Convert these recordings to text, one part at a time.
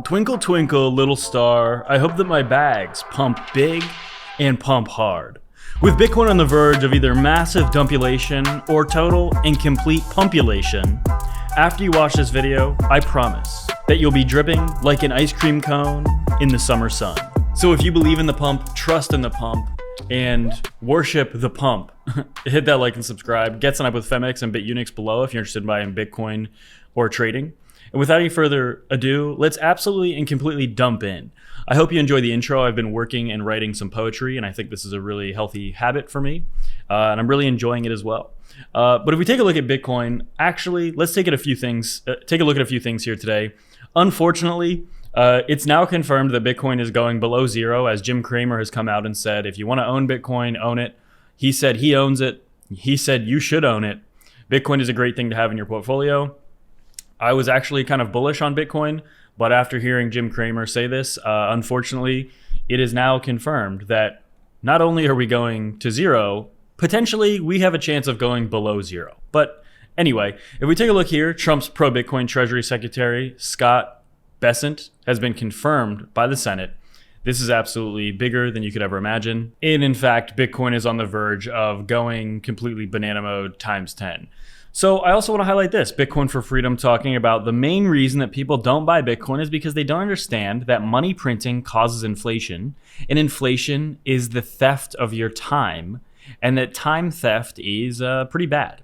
Twinkle, twinkle, little star, I hope that my bags pump big and pump hard. With Bitcoin on the verge of either massive dumpulation or total and complete pumpulation, after you watch this video, I promise that you'll be dripping like an ice cream cone in the summer sun. So if you believe in the pump, trust in the pump, and worship the pump, hit that like and subscribe. Get signed up with Femex and BITUNIX below if you're interested in buying Bitcoin or trading. And without any further ado, let's absolutely and completely dump in. I hope you enjoy the intro. I've been working and writing some poetry, and I think this is a really healthy habit for me, and I'm really enjoying it as well. But if we take a look at Bitcoin, actually, let's take a look at a few things here today. Unfortunately, it's now confirmed that Bitcoin is going below zero, as Jim Cramer has come out and said, if you want to own Bitcoin, own it. He said he owns it. He said you should own it. Bitcoin is a great thing to have in your portfolio. I was actually kind of bullish on Bitcoin, but after hearing Jim Cramer say this, unfortunately, it is now confirmed that not only are we going to zero, potentially we have a chance of going below zero. But anyway, if we take a look here, Trump's pro-Bitcoin Treasury Secretary, Scott Bessent, has been confirmed by the Senate. This is absolutely bigger than you could ever imagine. And in fact, Bitcoin is on the verge of going completely banana mode times 10. So I also want to highlight this, Bitcoin for Freedom, talking about the main reason that people don't buy Bitcoin is because they don't understand that money printing causes inflation, and inflation is the theft of your time, and that time theft is pretty bad.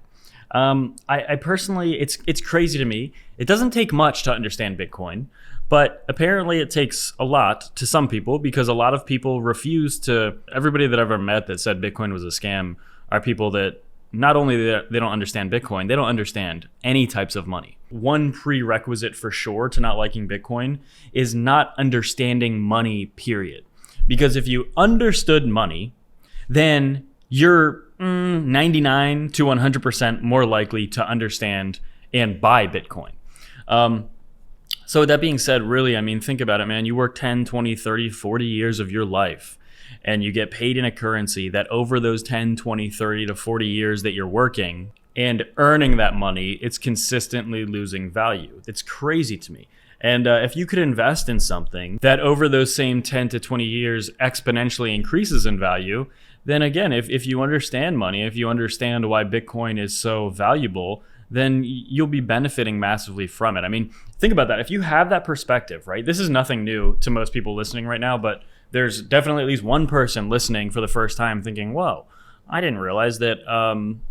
I personally, it's crazy to me. It doesn't take much to understand Bitcoin, but apparently it takes a lot to some people, because a lot of people refuse to. Everybody that I've ever met that said Bitcoin was a scam are people that not only they don't understand Bitcoin, they don't understand any types of money. One prerequisite for sure to not liking Bitcoin is not understanding money, period. Because if you understood money, then you're 99 to 100% more likely to understand and buy Bitcoin. So with that being said, really, I mean, think about it, man. You work 10, 20, 30, 40 years of your life, and you get paid in a currency that over those 10, 20, 30 to 40 years that you're working and earning that money, it's consistently losing value. It's crazy to me. And if you could invest in something that over those same 10 to 20 years exponentially increases in value, then again, if you understand money, if you understand why Bitcoin is so valuable, then you'll be benefiting massively from it. I mean, think about that. If you have that perspective, right? This is nothing new to most people listening right now, but there's definitely at least one person listening for the first time thinking, whoa, I didn't realize that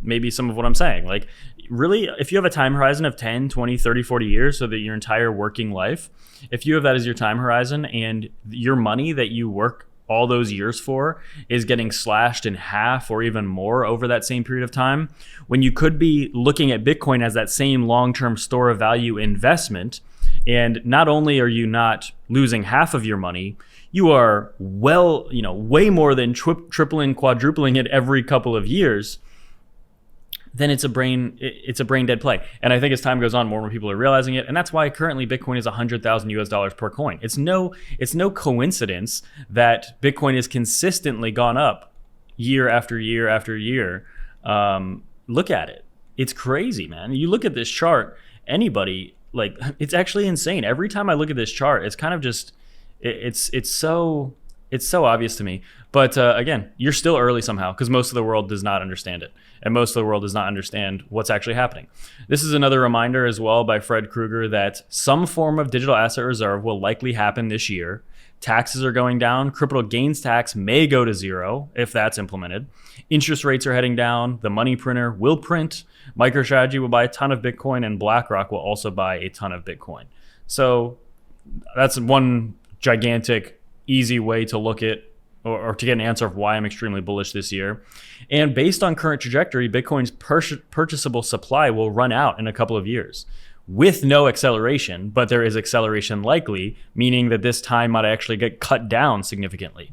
maybe some of what I'm saying. Like, really, if you have a time horizon of 10, 20, 30, 40 years, so that your entire working life, if you have that as your time horizon and your money that you work all those years for is getting slashed in half or even more over that same period of time, when you could be looking at Bitcoin as that same long-term store of value investment, and not only are you not losing half of your money, you are way more than tripling, quadrupling it every couple of years, then it's a brain dead play. And I think as time goes on, more and more people are realizing it. And that's why currently Bitcoin is $100,000 per coin. It's no coincidence that Bitcoin has consistently gone up year after year after year. Look at it. It's crazy, man. You look at this chart, anybody, like, it's actually insane. Every time I look at this chart, it's kind of just, it's so obvious to me. But again, you're still early somehow, because most of the world does not understand it. And most of the world does not understand what's actually happening. This is another reminder as well by Fred Krueger that some form of digital asset reserve will likely happen this year. Taxes are going down. Capital gains tax may go to zero if that's implemented. Interest rates are heading down. The money printer will print. MicroStrategy will buy a ton of Bitcoin, and BlackRock will also buy a ton of Bitcoin. So that's one gigantic, easy way to look at or to get an answer of why I'm extremely bullish this year. And based on current trajectory, Bitcoin's purchasable supply will run out in a couple of years with no acceleration, but there is acceleration likely, meaning that this time might actually get cut down significantly.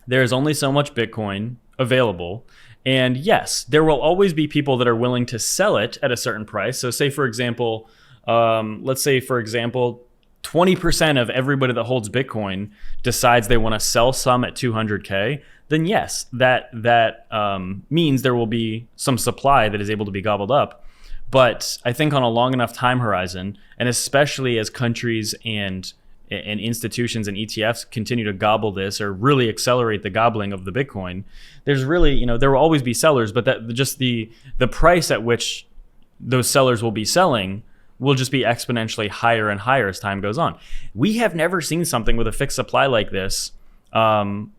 There's only so much Bitcoin available. And yes, there will always be people that are willing to sell it at a certain price. So say, for example, 20% of everybody that holds Bitcoin decides they want to sell some at 200K, then yes, that means there will be some supply that is able to be gobbled up. But I think on a long enough time horizon, and especially as countries and institutions and ETFs continue to gobble this or really accelerate the gobbling of the Bitcoin, there's really, there will always be sellers, but that just the price at which those sellers will be selling will just be exponentially higher and higher as time goes on. We have never seen something with a fixed supply like this in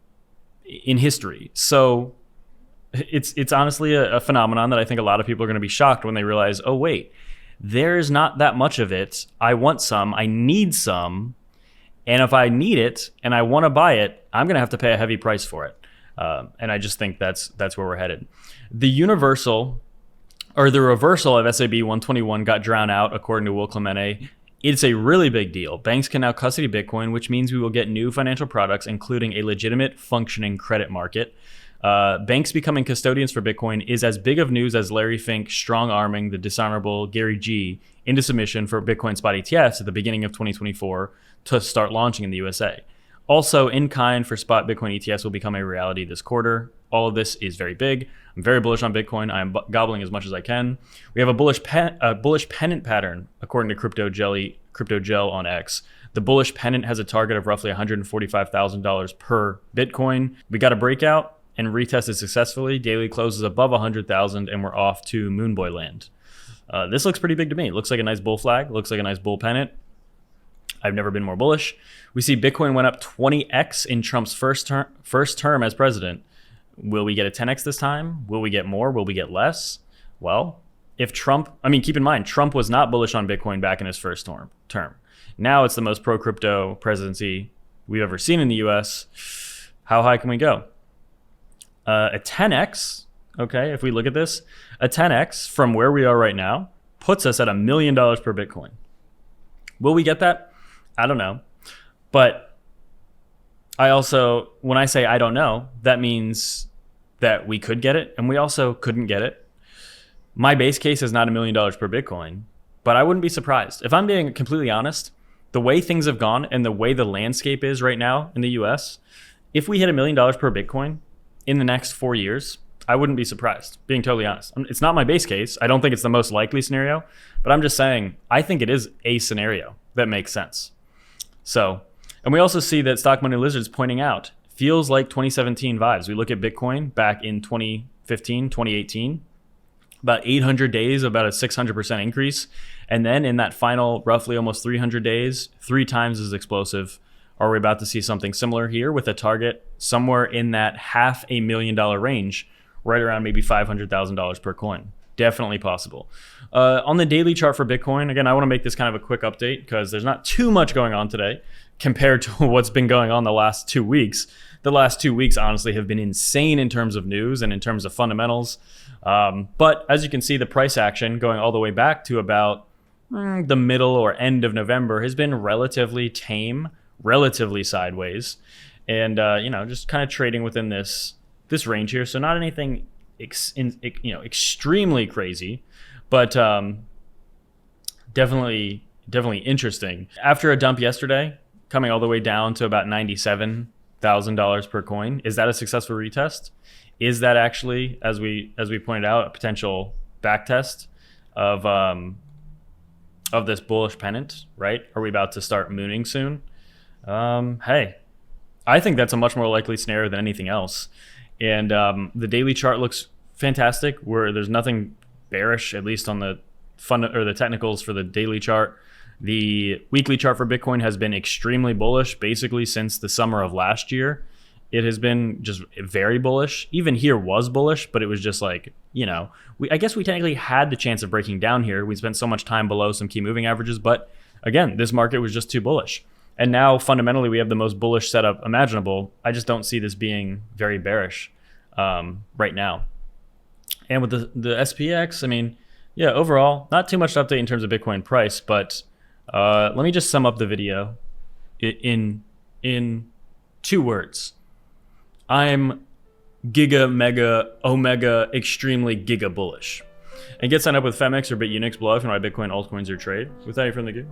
history. So it's honestly a phenomenon that I think a lot of people are going to be shocked when they realize, oh wait, there's not that much of it. I want some, I need some. And if I need it and I want to buy it, I'm going to have to pay a heavy price for it. And I just think that's where we're headed. The reversal of SAB 121 got drowned out, according to Will Clemente. It's a really big deal. Banks can now custody Bitcoin, which means we will get new financial products, including a legitimate functioning credit market. Banks becoming custodians for Bitcoin is as big of news as Larry Fink strong-arming the dishonorable Gary G into submission for Bitcoin spot ETFs at the beginning of 2024 to start launching in the USA. Also, in-kind for spot Bitcoin ETFs will become a reality this quarter. All of this is very big. I'm very bullish on Bitcoin. I'm gobbling as much as I can. We have a bullish pennant pattern, according to Crypto Gel on X. The bullish pennant has a target of roughly $145,000 per Bitcoin. We got a breakout and retested successfully. Daily closes above 100,000 and we're off to Moonboy land. This looks pretty big to me. It looks like a nice bull flag. Looks like a nice bull pennant. I've never been more bullish. We see Bitcoin went up 20x in Trump's first term as president. Will we get a 10x this time? Will we get more? Will we get less? Well, if Trump, keep in mind, Trump was not bullish on Bitcoin back in his first term. Now it's the most pro-crypto presidency we've ever seen in the US. How high can we go? A 10x, okay, if we look at this, a 10x from where we are right now puts us at $1 million per Bitcoin. Will we get that? I don't know. But I also, when I say I don't know, that means that we could get it and we also couldn't get it. My base case is not $1 million per Bitcoin, but I wouldn't be surprised. If I'm being completely honest, the way things have gone and the way the landscape is right now in the US, if we hit $1 million per Bitcoin in the next 4 years, I wouldn't be surprised, being totally honest. It's not my base case. I don't think it's the most likely scenario, but I'm just saying, I think it is a scenario that makes sense. So, and we also see that Stock Money Lizard's pointing out, feels like 2017 vibes. We look at Bitcoin back in 2015, 2018, about 800 days, about a 600% increase. And then in that final roughly almost 300 days, 3 times as explosive. Are we about to see something similar here with a target somewhere in that $500,000 range, right around maybe $500,000 per coin? Definitely possible. On the daily chart for Bitcoin, again, I want to make this kind of a quick update because there's not too much going on today compared to what's been going on the last 2 weeks. The last 2 weeks, honestly, have been insane in terms of news and in terms of fundamentals. But as you can see, the price action going all the way back to about the middle or end of November has been relatively tame, relatively sideways, and just kind of trading within this range here. So not anything extremely crazy, but definitely interesting. After a dump yesterday, coming all the way down to about $97,000 per coin, is that a successful retest? Is that actually, as we pointed out, a potential backtest of this bullish pennant? Right? Are we about to start mooning soon? Hey, I think that's a much more likely scenario than anything else. And the daily chart looks fantastic, where there's nothing bearish, at least on the the technicals for the daily chart. The weekly chart for Bitcoin has been extremely bullish, basically since the summer of last year. It has been just very bullish. Even here was bullish, but it was just like, I guess we technically had the chance of breaking down here. We spent so much time below some key moving averages, but again, this market was just too bullish. And now fundamentally we have the most bullish setup imaginable. I just don't see this being very bearish right now. And with the SPX, overall, not too much to update in terms of Bitcoin price, but let me just sum up the video in 2 words. I'm giga, mega, omega, extremely giga bullish. And get signed up with FEMX or BITUNIX below if you want to buy Bitcoin altcoins or trade. Without any further ado,